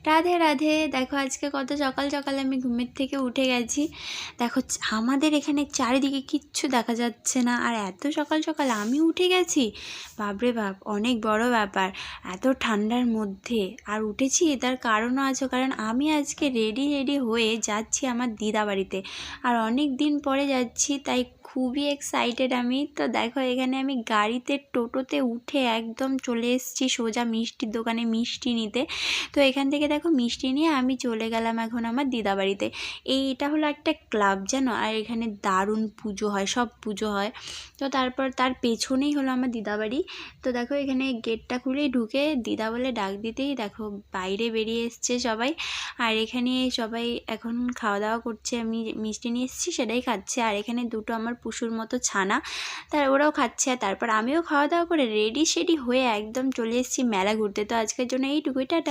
রাধে রাধে। দেখো আজকে কত সকাল সকাল আমি ঘুমের থেকে উঠে গেছি। দেখো আমাদের এখানে চারিদিকে কিচ্ছু দেখা যাচ্ছে না, আর এত সকাল সকাল আমি উঠে গেছি। বাপরে বাপ, অনেক বড় ব্যাপার এত ঠান্ডার মধ্যে। আর উঠেছি তার কারণও আছে, কারণ আমি আজকে রেডি হয়ে যাচ্ছি আমার দিদা বাড়িতে। আর অনেক দিন পরে যাচ্ছি, তাই খুবই এক্সাইটেড আমি। তো দেখো এখানে আমি গাড়িতে টোটোতে উঠে একদম চলে এসেছি সোজা মিষ্টির দোকানে মিষ্টি নিতে। তো এখান থেকে দেখো মিষ্টি নিয়ে আমি চলে গেলাম এখন আমার দিদা বাড়িতে। এটা হলো একটা ক্লাব জানো, আর এখানে দারুণ পুজো হয়, সব পুজো হয়। তো তারপর তার পেছনেই হলো আমার দিদা বাড়ি। তো দেখো এখানে গেটটা খুলেই ঢুকে দিদা বলে ডাক দিতেই দেখো বাইরে বেরিয়ে এসছে সবাই। আর এখানে সবাই এখন খাওয়া দাওয়া করছে, আমি মিষ্টি নিয়ে এসেছি সেটাই খাচ্ছে। আর এখানে দুটো আমার পুষুর মতো ছানা, ওরাও খাচ্ছে। আর তারপর আমিও খাওয়া দাওয়া করে রেডি সেডি হয়ে একদম চলে এসেছি মেলা ঘুরতে। তো আজকের জন্য এইটুকুই, টাটা।